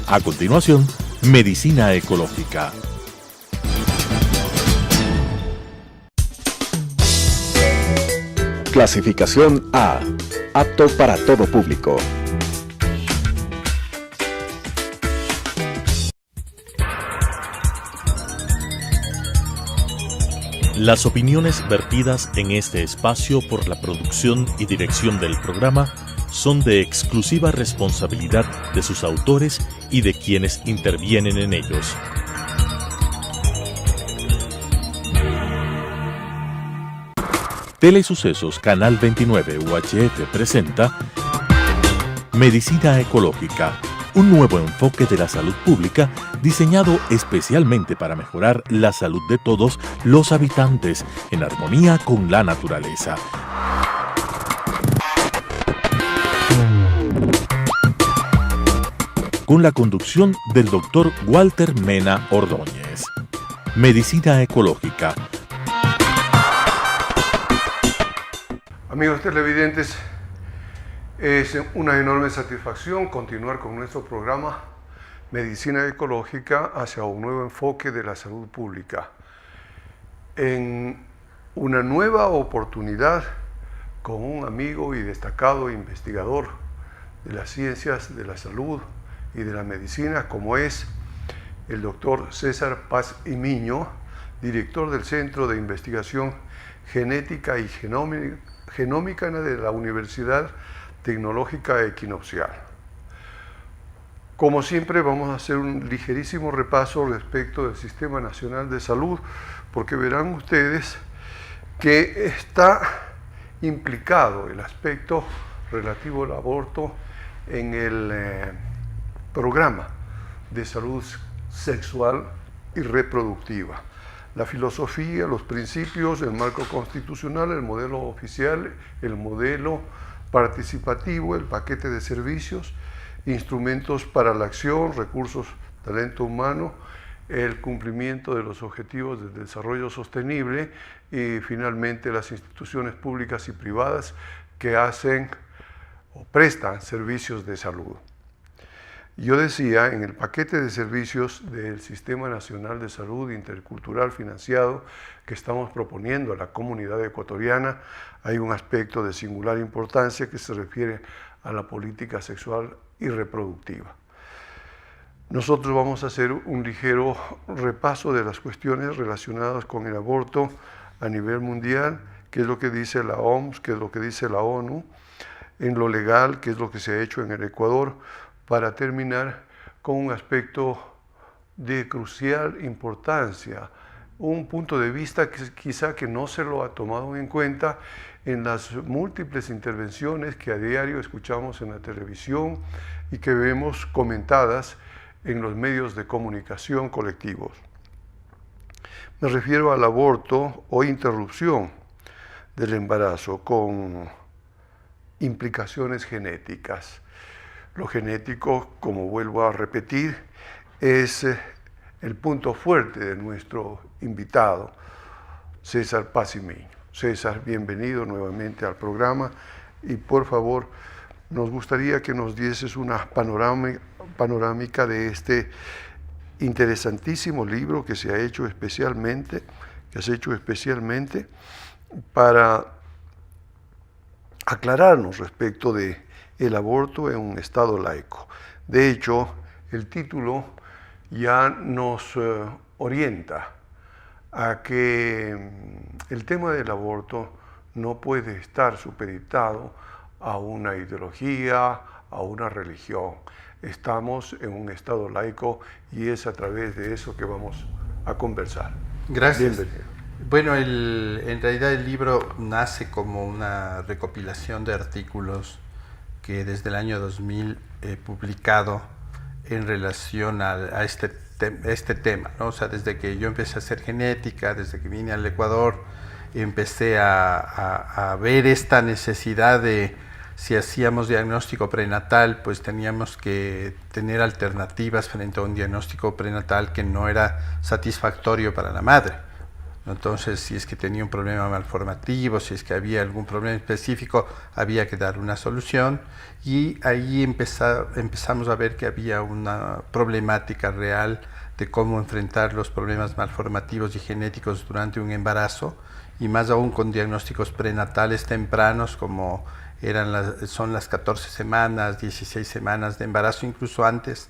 A continuación, Medicina Ecológica. Clasificación A. Apto para todo público. Las opiniones vertidas en este espacio por la producción y dirección del programa son de exclusiva responsabilidad de sus autores y de quienes intervienen en ellos. Telesucesos Canal 29 UHF presenta Medicina Ecológica, un nuevo enfoque de la salud pública diseñado especialmente para mejorar la salud de todos los habitantes en armonía con la naturaleza. Con la conducción del Dr. Walter Mena Ordóñez. Medicina Ecológica. Amigos televidentes, es una enorme satisfacción continuar con nuestro programa Medicina Ecológica hacia un nuevo enfoque de la salud pública. En una nueva oportunidad con un amigo y destacado investigador de las ciencias de la salud y de la medicina, como es el doctor César Paz y Miño, director del Centro de Investigación Genética y Genómica de la Universidad Tecnológica Equinoccial. Como siempre, vamos a hacer un ligerísimo repaso respecto del Sistema Nacional de Salud, porque verán ustedes que está implicado el aspecto relativo al aborto en el programa de salud sexual y reproductiva. La filosofía, los principios, el marco constitucional, el modelo oficial, el modelo participativo, el paquete de servicios, instrumentos para la acción, recursos, talento humano, el cumplimiento de los objetivos del desarrollo sostenible y finalmente las instituciones públicas y privadas que hacen o prestan servicios de salud. Yo decía, en el paquete de servicios del Sistema Nacional de Salud Intercultural financiado que estamos proponiendo a la comunidad ecuatoriana, hay un aspecto de singular importancia que se refiere a la política sexual y reproductiva. Nosotros vamos a hacer un ligero repaso de las cuestiones relacionadas con el aborto a nivel mundial, qué es lo que dice la OMS, qué es lo que dice la ONU, en lo legal, qué es lo que se ha hecho en el Ecuador, para terminar con un aspecto de crucial importancia, un punto de vista que quizá que no se lo ha tomado en cuenta en las múltiples intervenciones que a diario escuchamos en la televisión y que vemos comentadas en los medios de comunicación colectivos. Me refiero al aborto o interrupción del embarazo con implicaciones genéticas. Lo genético, como vuelvo a repetir, es el punto fuerte de nuestro invitado, César Paz y Miño. César, bienvenido nuevamente al programa y por favor, nos gustaría que nos dieses una panorámica de este interesantísimo libro que se ha hecho especialmente, para aclararnos respecto de el aborto en un Estado laico. De hecho, el título ya nos orienta a que el tema del aborto no puede estar supeditado a una ideología, a una religión. Estamos en un Estado laico y es a través de eso que vamos a conversar. Gracias. Bienvenido. Bueno, en realidad el libro nace como una recopilación de artículos que desde el año 2000 he publicado en relación a este tema, ¿no? O sea, desde que yo empecé a hacer genética, desde que vine al Ecuador, empecé a ver esta necesidad de, si hacíamos diagnóstico prenatal, pues teníamos que tener alternativas frente a un diagnóstico prenatal que no era satisfactorio para la madre. Entonces, si es que tenía un problema malformativo, si es que había algún problema específico, había que dar una solución. Y ahí empezamos a ver que había una problemática real de cómo enfrentar los problemas malformativos y genéticos durante un embarazo, y más aún con diagnósticos prenatales tempranos, como son las 14 semanas, 16 semanas de embarazo, incluso antes,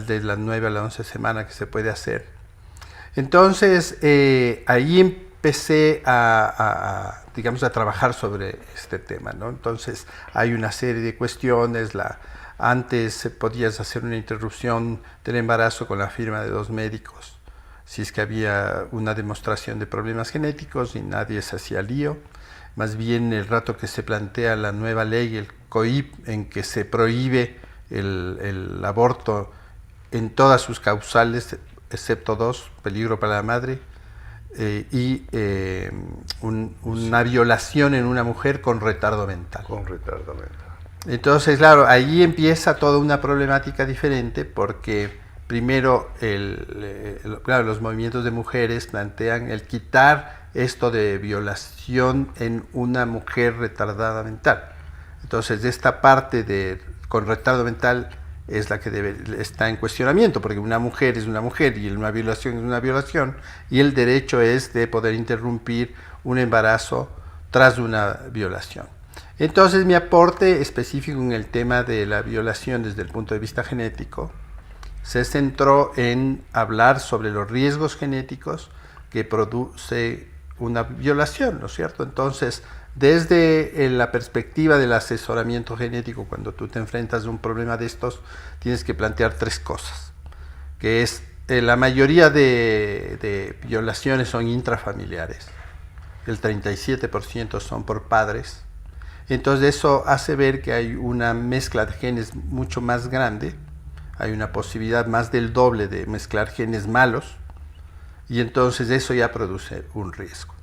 de las 9 a la 11 semana que se puede hacer. Entonces, ahí empecé digamos, a trabajar sobre este tema, ¿no? Entonces, hay una serie de cuestiones. Antes podías hacer una interrupción del embarazo con la firma de 2 médicos, si es que había una demostración de problemas genéticos, y nadie se hacía lío. Más bien, el rato que se plantea la nueva ley, el COIP, en que se prohíbe el aborto en todas sus causales, excepto 2, peligro para la madre, y una violación en una mujer con retardo mental. Con retardo mental. Entonces, claro, ahí empieza toda una problemática diferente, porque primero claro, los movimientos de mujeres plantean el quitar esto de violación en una mujer retardada mental. Entonces, esta parte con retardo mental es la que está en cuestionamiento, porque una mujer es una mujer y una violación es una violación, y el derecho es de poder interrumpir un embarazo tras una violación. Entonces, mi aporte específico en el tema de la violación desde el punto de vista genético se centró en hablar sobre los riesgos genéticos que produce una violación, ¿no es cierto? Entonces, desde la perspectiva del asesoramiento genético, cuando tú te enfrentas a un problema de estos, tienes que plantear 3 cosas, que es, la mayoría de violaciones son intrafamiliares, el 37% son por padres. Entonces, eso hace ver que hay una mezcla de genes mucho más grande, hay una posibilidad más del doble de mezclar genes malos, y entonces eso ya produce un riesgo.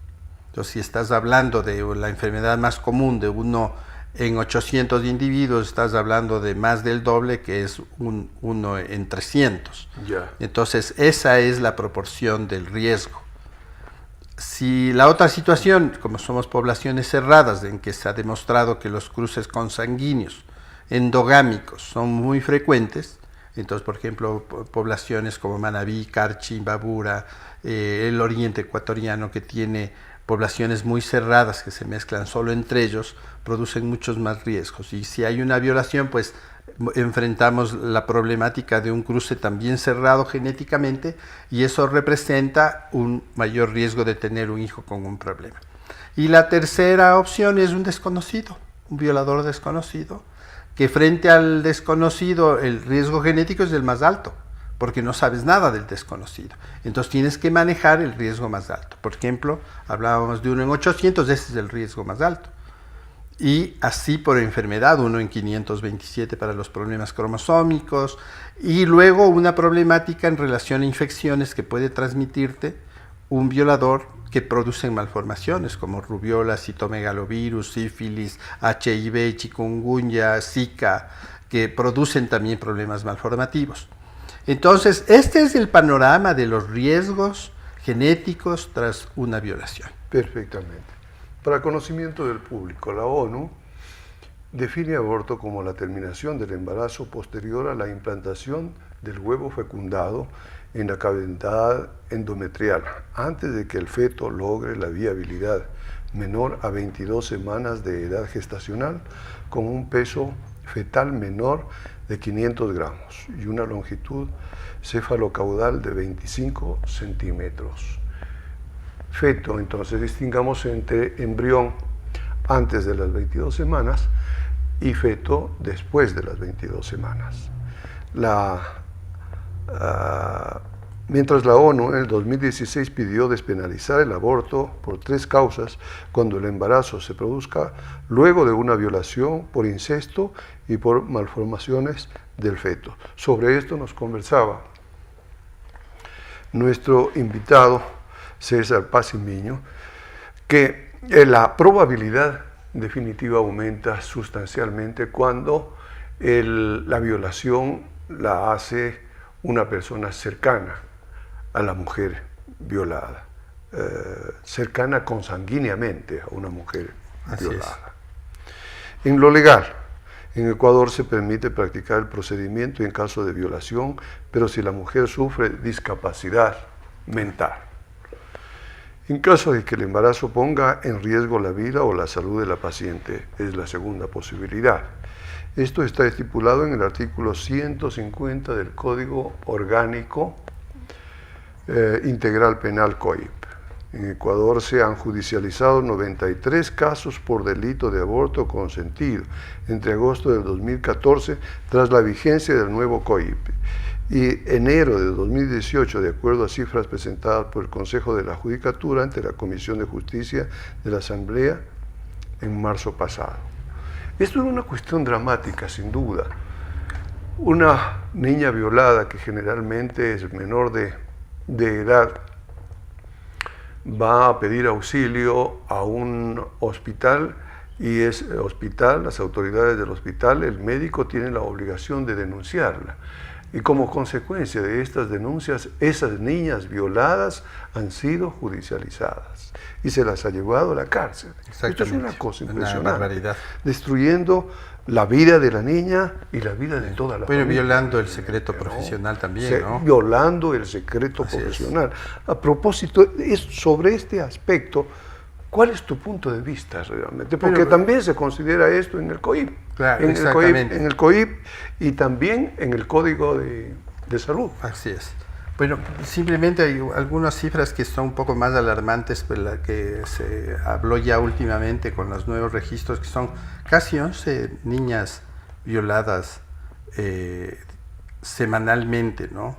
Entonces, si estás hablando de la enfermedad más común de 1 en 800 individuos, estás hablando de más del doble, que es 1 en 300. Ya. Entonces, esa es la proporción del riesgo. Si la otra situación, como somos poblaciones cerradas, en que se ha demostrado que los cruces consanguíneos endogámicos son muy frecuentes, entonces, por ejemplo, poblaciones como Manabí, Carchi, Imbabura, el oriente ecuatoriano, que tiene poblaciones muy cerradas que se mezclan solo entre ellos, producen muchos más riesgos. Y si hay una violación, pues enfrentamos la problemática de un cruce también cerrado genéticamente, y eso representa un mayor riesgo de tener un hijo con un problema. Y la tercera opción es un desconocido, un violador desconocido, que frente al desconocido el riesgo genético es el más alto, porque no sabes nada del desconocido. Entonces tienes que manejar el riesgo más alto. Por ejemplo, hablábamos de 1 en 800, ese es el riesgo más alto. Y así por enfermedad, 1 en 527 para los problemas cromosómicos, y luego una problemática en relación a infecciones que puede transmitirte un violador, que producen malformaciones como rubiola, citomegalovirus, sífilis, HIV, chikungunya, Zika, que producen también problemas malformativos. Entonces, este es el panorama de los riesgos genéticos tras una violación. Perfectamente. Para conocimiento del público, la ONU define aborto como la terminación del embarazo posterior a la implantación del huevo fecundado en la cavidad endometrial, antes de que el feto logre la viabilidad, menor a 22 semanas de edad gestacional, con un peso fetal menor de 500 gramos y una longitud cefalocaudal de 25 centímetros. Feto, entonces distingamos entre embrión antes de las 22 semanas y feto después de las 22 semanas. Mientras la ONU en el 2016 pidió despenalizar el aborto por 3 causas cuando el embarazo se produzca luego de una violación, por incesto y por malformaciones del feto. Sobre esto nos conversaba nuestro invitado César Pacimiño, que la probabilidad definitiva aumenta sustancialmente cuando la violación la hace una persona cercana a la mujer violada. cercana consanguíneamente a una mujer Así violada. En lo legal, en Ecuador se permite practicar el procedimiento en caso de violación, pero si la mujer sufre discapacidad mental. En caso de que el embarazo ponga en riesgo la vida o la salud de la paciente, es la segunda posibilidad. Esto está estipulado en el artículo 150 del Código Orgánico Integral Penal COIP. En Ecuador se han judicializado 93 casos por delito de aborto consentido entre agosto del 2014 tras la vigencia del nuevo COIP y enero de 2018, de acuerdo a cifras presentadas por el Consejo de la Judicatura ante la Comisión de Justicia de la Asamblea en marzo pasado. Esto es una cuestión dramática, sin duda. Una niña violada, que generalmente es menor de edad, va a pedir auxilio a un hospital y ese hospital, las autoridades del hospital, el médico tiene la obligación de denunciarla. Y como consecuencia de estas denuncias, esas niñas violadas han sido judicializadas y se las ha llevado a la cárcel. Esto es una cosa impresionante, una barbaridad. Destruyendo la vida de la niña y la vida de toda la familia. Violando el secreto profesional también, ¿no? Violando el secreto profesional. A propósito, sobre este aspecto, ¿cuál es tu punto de vista realmente? Porque también se considera esto en el COIP. Claro, en el COIP y también en el Código de Salud. Así es. Bueno, simplemente hay algunas cifras que son un poco más alarmantes, por la que se habló ya últimamente con los nuevos registros, que son casi 11 niñas violadas semanalmente, ¿no?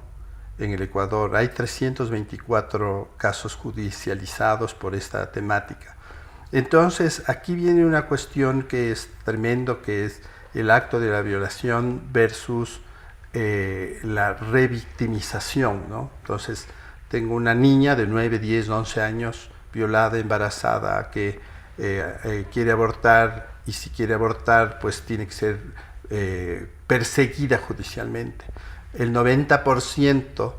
En el Ecuador hay 324 casos judicializados por esta temática. Entonces, aquí viene una cuestión que es tremendo, que es el acto de la violación versus la revictimización, ¿no? Entonces, tengo una niña de 9, 10, 11 años, violada, embarazada, que quiere abortar, y si quiere abortar, pues tiene que ser perseguida judicialmente. El 90%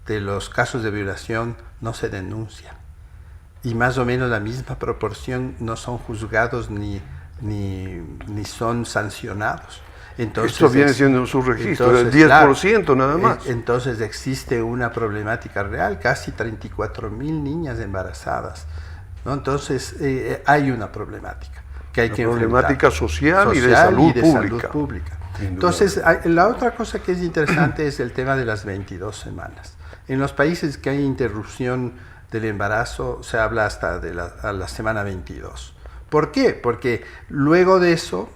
de los casos de violación no se denuncian, y más o menos la misma proporción no son juzgados ni son sancionados. Entonces, esto viene siendo un subregistro del 10%, claro, nada más. Entonces existe una problemática real, casi 34.000 niñas embarazadas, ¿no? Entonces hay una problemática que hay que enfrentar. Problemática social y de salud pública. Entonces, la otra cosa que es interesante es el tema de las 22 semanas. En los países que hay interrupción del embarazo se habla hasta de la semana 22. ¿Por qué? Porque luego de eso,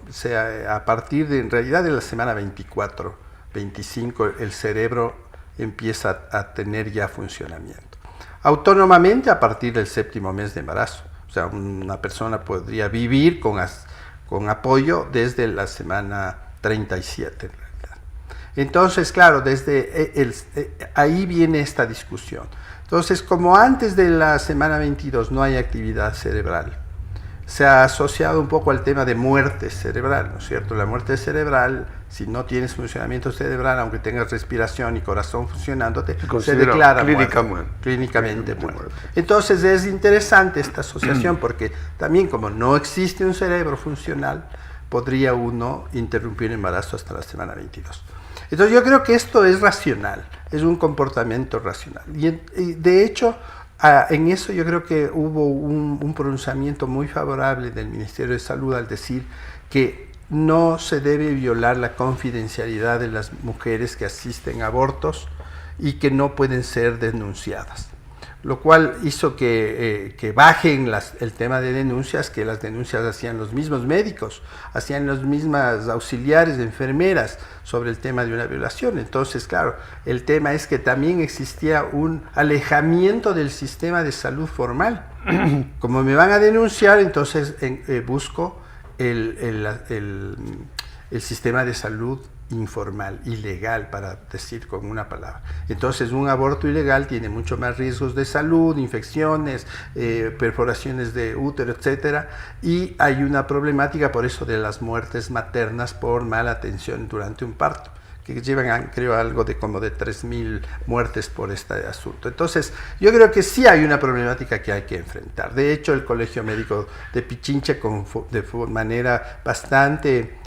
a partir de, en realidad de la semana 24, 25, el cerebro empieza a tener ya funcionamiento. Autónomamente a partir del 7º mes de embarazo. O sea, una persona podría vivir con apoyo desde la semana 37 en realidad. Entonces, claro, desde ahí viene esta discusión. Entonces, como antes de la semana 22 no hay actividad cerebral, se ha asociado un poco al tema de muerte cerebral, ¿no es cierto? La muerte cerebral, si no tienes funcionamiento cerebral, aunque tengas respiración y corazón funcionándote, se declara clínicamente muerto. Entonces es interesante esta asociación porque también como no existe un cerebro funcional, podría uno interrumpir el embarazo hasta la semana 22. Entonces yo creo que esto es racional, es un comportamiento racional. Y de hecho, en eso yo creo que hubo un pronunciamiento muy favorable del Ministerio de Salud al decir que no se debe violar la confidencialidad de las mujeres que asisten a abortos y que no pueden ser denunciadas. Lo cual hizo que bajen el tema de denuncias, que las denuncias hacían los mismos médicos, hacían las mismas auxiliares, enfermeras, sobre el tema de una violación. Entonces, claro, el tema es que también existía un alejamiento del sistema de salud formal. Como me van a denunciar, entonces busco el sistema de salud informal, ilegal, para decir con una palabra. Entonces, un aborto ilegal tiene mucho más riesgos de salud, infecciones, perforaciones de útero, etcétera, y hay una problemática por eso de las muertes maternas por mala atención durante un parto, que llevan, creo, algo de como de 3.000 muertes por este asunto. Entonces, yo creo que sí hay una problemática que hay que enfrentar. De hecho, el Colegio Médico de Pichincha, de manera bastante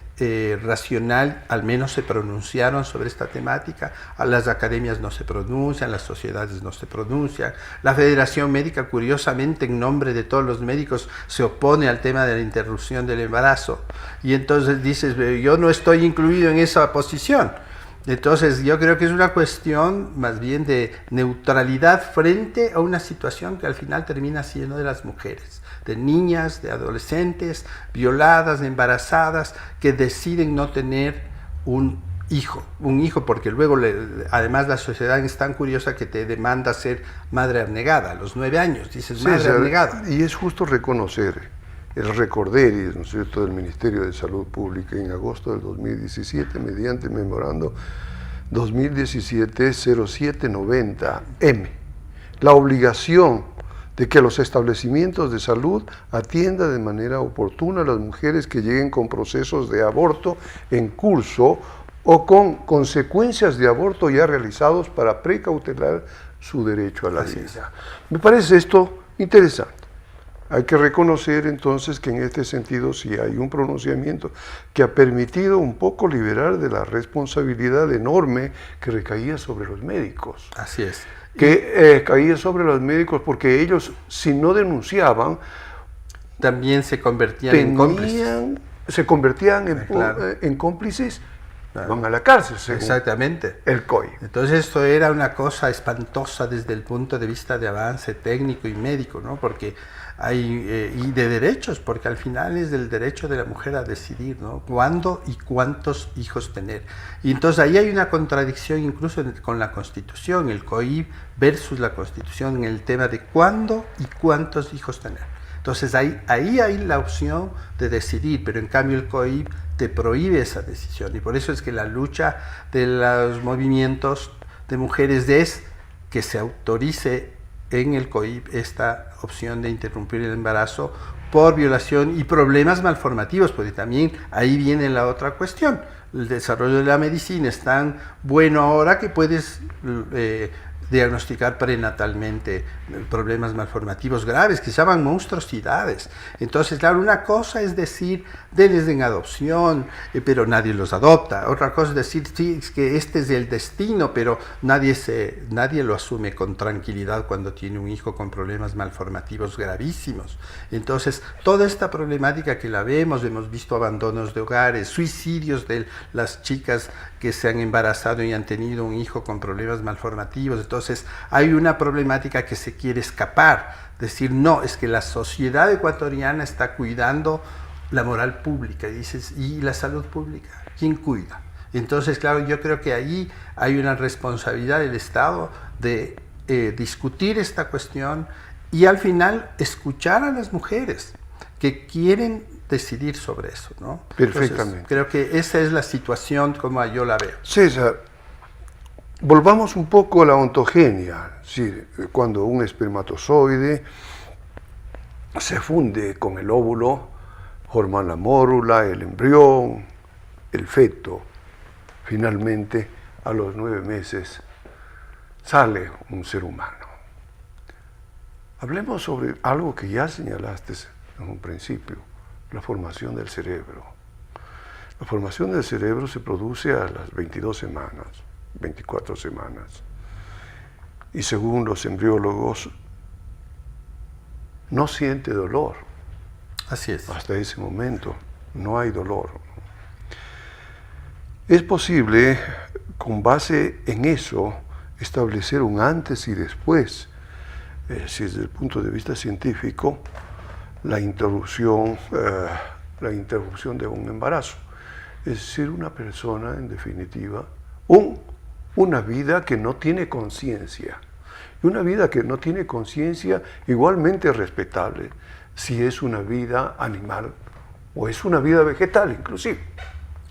racional, al menos se pronunciaron sobre esta temática. A las academias no se pronuncian, las sociedades no se pronuncian. La Federación Médica, curiosamente, en nombre de todos los médicos, se opone al tema de la interrupción del embarazo. Y entonces dices, yo no estoy incluido en esa posición. Entonces yo creo que es una cuestión más bien de neutralidad frente a una situación que al final termina siendo de las mujeres, de niñas, de adolescentes, violadas, embarazadas, que deciden no tener un hijo, porque luego además la sociedad es tan curiosa que te demanda ser madre abnegada a los 9 años, dices Sí, madre abnegada. Y es justo reconocer el recorderis, ¿no es cierto?, del Ministerio de Salud Pública en agosto del 2017, mediante memorando 2017-0790-M, la obligación de que los establecimientos de salud atiendan de manera oportuna a las mujeres que lleguen con procesos de aborto en curso o con consecuencias de aborto ya realizados para precautelar su derecho a la vida. Me parece esto interesante. Hay que reconocer entonces que en este sentido sí hay un pronunciamiento que ha permitido un poco liberar de la responsabilidad enorme que recaía sobre los médicos. Así es. Que caía sobre los médicos porque ellos, si no denunciaban, también se convertían en cómplices. Se convertían en cómplices, van a la cárcel, según exactamente el COI. Entonces esto era una cosa espantosa desde el punto de vista de avance técnico y médico, ¿no? Porque hay, y de derechos, porque al final es el derecho de la mujer a decidir, ¿no?, cuándo y cuántos hijos tener. Y entonces ahí hay una contradicción incluso con la Constitución, el COIP versus la Constitución en el tema de cuándo y cuántos hijos tener. Entonces ahí hay la opción de decidir, pero en cambio el COIP te prohíbe esa decisión. Y por eso es que la lucha de los movimientos de mujeres es que se autorice en el COIP esta opción de interrumpir el embarazo por violación y problemas malformativos, porque también ahí viene la otra cuestión. El desarrollo de la medicina es tan bueno ahora que puedes diagnosticar prenatalmente problemas malformativos graves que se llaman monstruosidades. Entonces, claro, una cosa es decir, denles en adopción, pero nadie los adopta. Otra cosa es decir, sí, es que este es el destino, pero nadie lo asume con tranquilidad cuando tiene un hijo con problemas malformativos gravísimos. Entonces, toda esta problemática que la vemos, hemos visto abandonos de hogares, suicidios de las chicas que se han embarazado y han tenido un hijo con problemas malformativos. Entonces hay una problemática que se quiere escapar, decir, no, es que la sociedad ecuatoriana está cuidando la moral pública, y dices, ¿y la salud pública? ¿Quién cuida? Entonces, claro, yo creo que ahí hay una responsabilidad del Estado de discutir esta cuestión y al final escuchar a las mujeres que quieren decidir sobre eso, ¿no? Perfectamente. Entonces, creo que esa es la situación como yo la veo. César, volvamos un poco a la ontogenia, es decir, cuando un espermatozoide se funde con el óvulo, forman la mórula, el embrión, el feto. Finalmente, a los 9 meses, sale un ser humano. Hablemos sobre algo que ya señalaste en un principio, la formación del cerebro. La formación del cerebro se produce a las 22 semanas, 24 semanas. Y según los embriólogos, no siente dolor. Así es. Hasta ese momento no hay dolor. Es posible, con base en eso, establecer un antes y después, si desde el punto de vista científico, la interrupción de un embarazo. Es decir, una persona, en definitiva, una vida que no tiene conciencia. Y una vida que no tiene conciencia igualmente respetable, si es una vida animal o es una vida vegetal inclusive.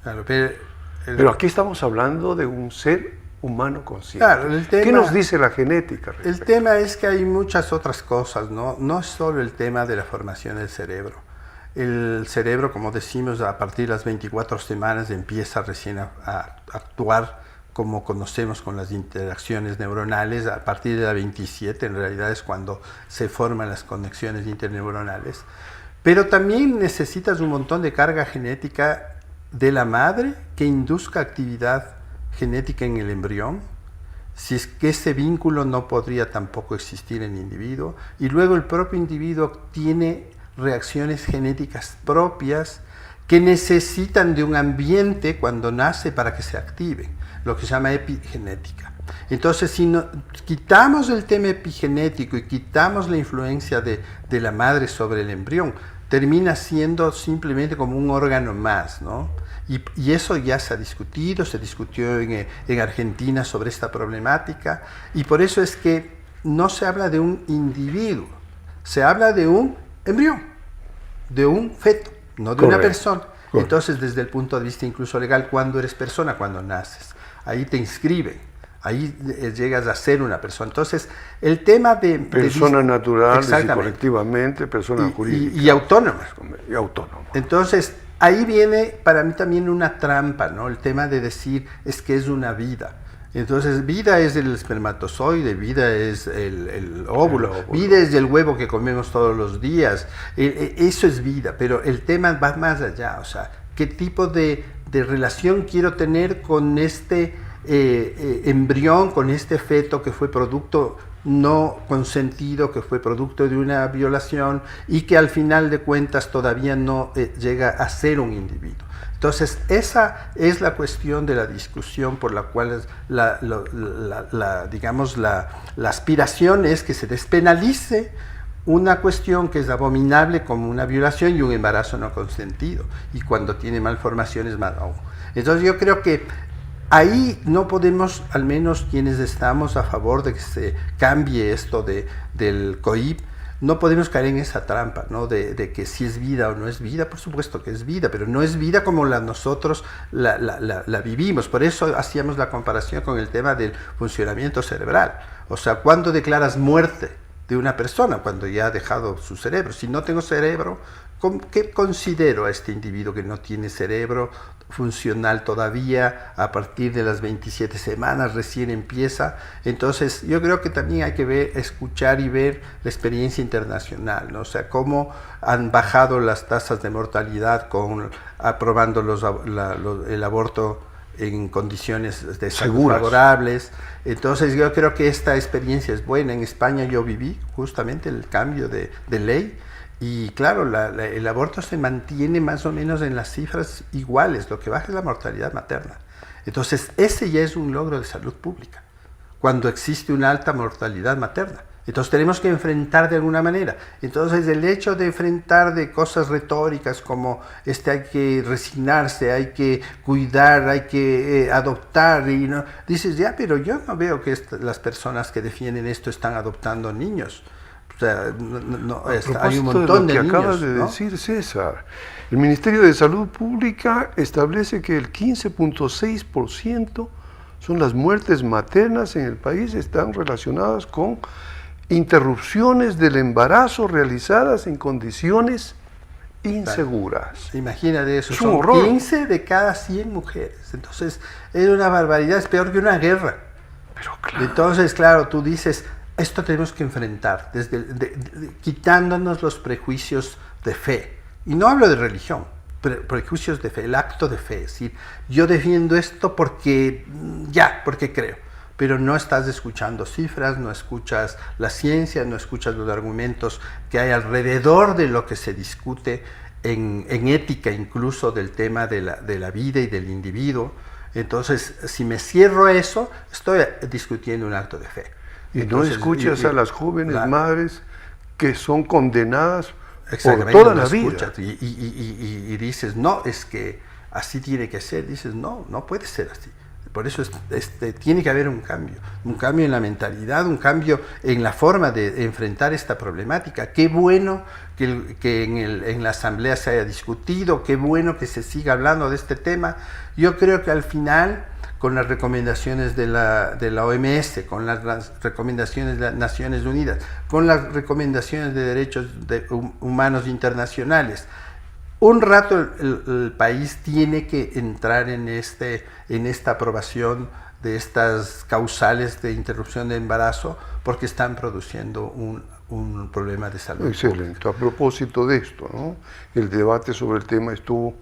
Claro, pero aquí estamos hablando de un ser humano consciente. Claro, ¿Qué nos dice la genética? El tema es que hay muchas otras cosas, ¿no? No es solo el tema de la formación del cerebro. El cerebro, como decimos, a partir de las 24 semanas empieza recién a actuar como conocemos con las interacciones neuronales. A partir de la 27 en realidad es cuando se forman las conexiones interneuronales. Pero también necesitas un montón de carga genética de la madre que induzca actividad genética en el embrión. Si es que ese vínculo no podría tampoco existir en el individuo. Y luego el propio individuo tiene reacciones genéticas propias que necesitan de un ambiente cuando nace para que se activen, lo que se llama epigenética. Entonces, si quitamos el tema epigenético y quitamos la influencia de la madre sobre el embrión, termina siendo simplemente como un órgano más, ¿no? Y eso ya se ha discutido, se discutió en Argentina sobre esta problemática, y por eso es que no se habla de un individuo, se habla de un embrión, de un feto, no de una persona. Entonces, desde el punto de vista incluso legal, ¿cuándo eres persona? Cuando naces. Ahí te inscriben, ahí llegas a ser una persona. Entonces, el tema de... Persona natural, y colectivamente, persona jurídica. Y autónoma. Y autónoma. Entonces, ahí viene para mí también una trampa, ¿no? El tema de decir es que es una vida. Entonces, vida es el espermatozoide, vida es el óvulo, vida es el huevo que comemos todos los días. Eso es vida, pero el tema va más allá. O sea, ¿qué tipo de relación quiero tener con este embrión, con este feto que fue producto no consentido, que fue producto de una violación y que al final de cuentas todavía no llega a ser un individuo? Entonces, esa es la cuestión de la discusión por la cual la aspiración es que se despenalice una cuestión que es abominable como una violación y un embarazo no consentido, y cuando tiene malformaciones más aún. Entonces, yo creo que ahí no podemos, al menos quienes estamos a favor de que se cambie esto del COIP, no podemos caer en esa trampa, ¿no? De que si es vida o no es vida. Por supuesto que es vida, pero no es vida como nosotros la vivimos. Por eso hacíamos la comparación con el tema del funcionamiento cerebral. O sea, ¿cuándo declaras muerte de una persona? Cuando ya ha dejado su cerebro. Si no tengo cerebro, ¿qué considero a este individuo que no tiene cerebro funcional todavía? A partir de las 27 semanas recién empieza. Entonces, yo creo que también hay que escuchar y ver la experiencia internacional, ¿no? O sea, cómo han bajado las tasas de mortalidad aprobando el aborto en condiciones de salud favorables. Entonces, yo creo que esta experiencia es buena. En España yo viví justamente el cambio de ley. Y claro, el aborto se mantiene más o menos en las cifras iguales, lo que baja es la mortalidad materna. Entonces, ese ya es un logro de salud pública, cuando existe una alta mortalidad materna. Entonces, tenemos que enfrentar de alguna manera. Entonces, el hecho de enfrentar de cosas retóricas como hay que resignarse, hay que cuidar, hay que adoptar, y no, dices, ya, pero yo no veo que las personas que defienden esto están adoptando niños. O sea, hay un montón de niños, acabas de decir, César, el Ministerio de Salud Pública establece que el 15.6% son las muertes maternas en el país, están relacionadas con interrupciones del embarazo realizadas en condiciones inseguras. Imagínate eso, son 15 de cada 100 mujeres. Entonces, es una barbaridad, es peor que una guerra. Pero claro. Entonces, claro, tú dices, esto tenemos que enfrentar, quitándonos los prejuicios de fe. Y no hablo de religión, prejuicios de fe, el acto de fe. Es decir, yo defiendo esto porque creo. Pero no estás escuchando cifras, no escuchas la ciencia, no escuchas los argumentos que hay alrededor de lo que se discute en ética, incluso del tema de la vida y del individuo. Entonces, si me cierro a eso, estoy discutiendo un acto de fe. Y entonces, no escuchas a las jóvenes madres que son condenadas por toda la vida. Y dices, no, es que así tiene que ser. Dices, no puede ser así. Por eso tiene que haber un cambio en la mentalidad, un cambio en la forma de enfrentar esta problemática. Qué bueno que en la Asamblea se haya discutido, qué bueno que se siga hablando de este tema. Yo creo que al final, con las recomendaciones de la OMS, con las recomendaciones de las Naciones Unidas, con las recomendaciones de derechos humanos internacionales, un rato el país tiene que entrar en esta aprobación de estas causales de interrupción de embarazo, porque están produciendo un problema de salud. Excelente. Pública. A propósito de esto, ¿no? El debate sobre el tema estuvo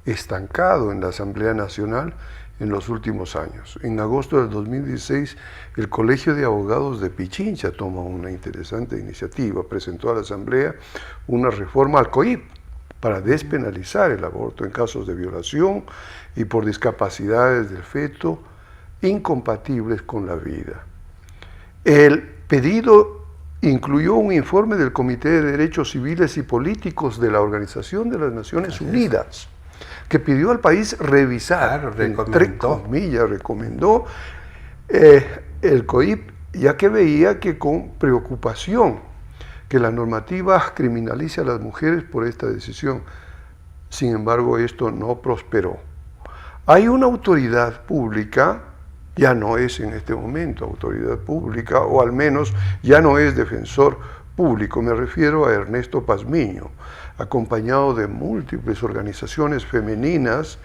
estancado en la Asamblea Nacional en los últimos años. En agosto del 2016, el Colegio de Abogados de Pichincha toma una interesante iniciativa. Presentó a la Asamblea una reforma al COIP para despenalizar el aborto en casos de violación y por discapacidades del feto incompatibles con la vida. El pedido incluyó un informe del Comité de Derechos Civiles y Políticos de la Organización de las Naciones Unidas, que pidió al país revisar, entre comillas, recomendó el COIP, ya que veía que con preocupación que la normativa criminalice a las mujeres por esta decisión. Sin embargo, esto no prosperó. Hay una autoridad pública, ya no es en este momento autoridad pública, o al menos ya no es defensor público, me refiero a Ernesto Pazmiño, acompañado de múltiples organizaciones femeninas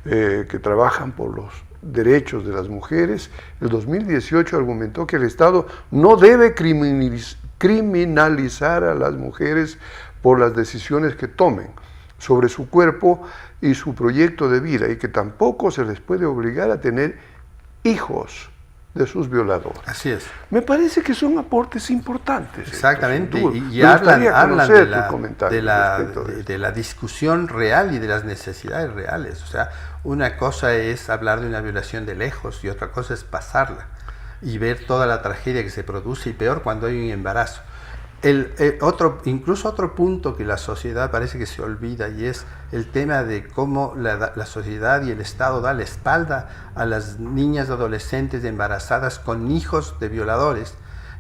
que trabajan por los derechos de las mujeres. El 2018 argumentó que el Estado no debe criminalizar a las mujeres por las decisiones que tomen sobre su cuerpo y su proyecto de vida, y que tampoco se les puede obligar a tener hijos de sus violadores. Así es. Me parece que son aportes importantes. Exactamente, y hablan de la discusión real y de las necesidades reales. O sea, una cosa es hablar de una violación de lejos y otra cosa es pasarla y ver toda la tragedia que se produce, y peor cuando hay un embarazo. Incluso otro punto que la sociedad parece que se olvida, y es el tema de cómo la sociedad y el Estado da la espalda a las niñas y adolescentes embarazadas con hijos de violadores,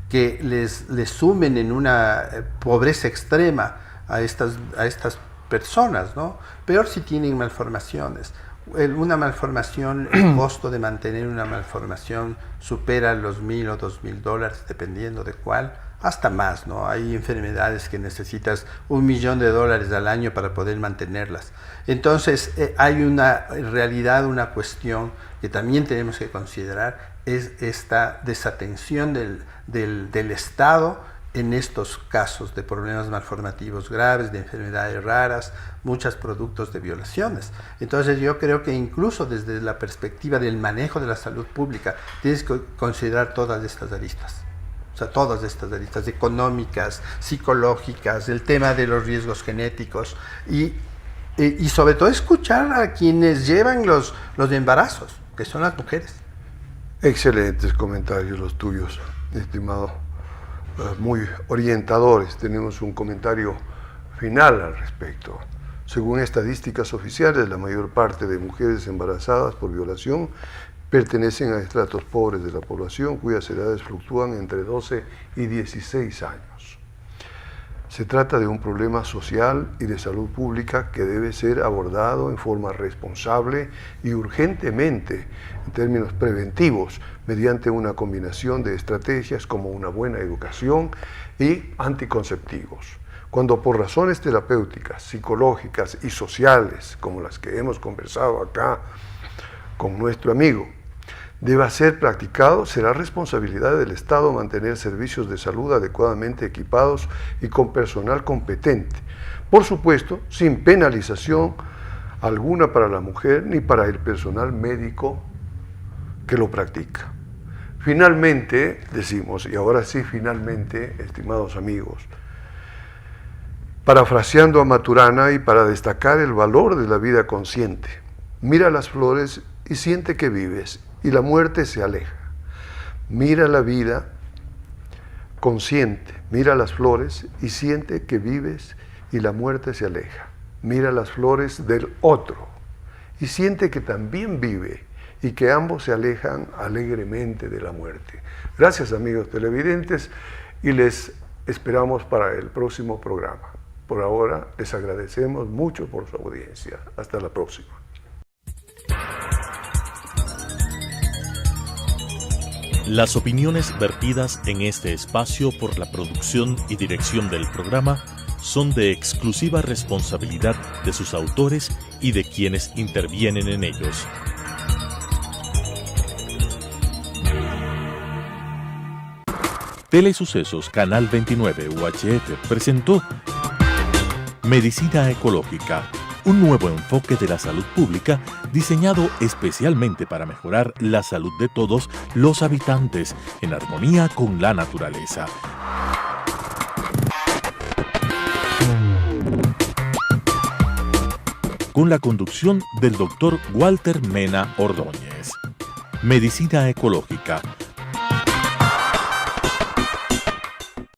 que les sumen en una pobreza extrema a estas personas, ¿no? Peor si tienen malformaciones. Una malformación, el costo de mantener una malformación supera los $1,000 o $2,000, dependiendo de cuál, hasta más, ¿no? Hay enfermedades que necesitas $1 millón al año para poder mantenerlas. Entonces, hay una realidad, una cuestión que también tenemos que considerar, es esta desatención del Estado en estos casos de problemas malformativos graves, de enfermedades raras, muchos productos de violaciones. Entonces yo creo que incluso desde la perspectiva del manejo de la salud pública tienes que considerar todas estas aristas. O sea, todas estas aristas económicas, psicológicas, el tema de los riesgos genéticos y sobre todo escuchar a quienes llevan los embarazos, que son las mujeres. Excelentes comentarios los tuyos, estimado. Muy orientadores. Tenemos un comentario final al respecto. Según estadísticas oficiales, la mayor parte de mujeres embarazadas por violación pertenecen a estratos pobres de la población, cuyas edades fluctúan entre 12 y 16 años. Se trata de un problema social y de salud pública que debe ser abordado en forma responsable y urgentemente en términos preventivos, mediante una combinación de estrategias como una buena educación y anticonceptivos. Cuando por razones terapéuticas, psicológicas y sociales, como las que hemos conversado acá con nuestro amigo, deba ser practicado, será responsabilidad del Estado mantener servicios de salud adecuadamente equipados y con personal competente. Por supuesto, sin penalización alguna para la mujer ni para el personal médico que lo practica. Finalmente, decimos, y ahora sí finalmente, estimados amigos, parafraseando a Maturana y para destacar el valor de la vida consciente, mira las flores y siente que vives, y la muerte se aleja. Mira la vida consciente, mira las flores y siente que vives y la muerte se aleja. Mira las flores del otro y siente que también vive y que ambos se alejan alegremente de la muerte. Gracias, amigos televidentes, y les esperamos para el próximo programa. Por ahora les agradecemos mucho por su audiencia. Hasta la próxima. Las opiniones vertidas en este espacio por la producción y dirección del programa son de exclusiva responsabilidad de sus autores y de quienes intervienen en ellos. Telesucesos Canal 29 UHF presentó Medicina Ecológica, un nuevo enfoque de la salud pública diseñado especialmente para mejorar la salud de todos los habitantes en armonía con la naturaleza. Con la conducción del Dr. Walter Mena Ordóñez. Medicina Ecológica,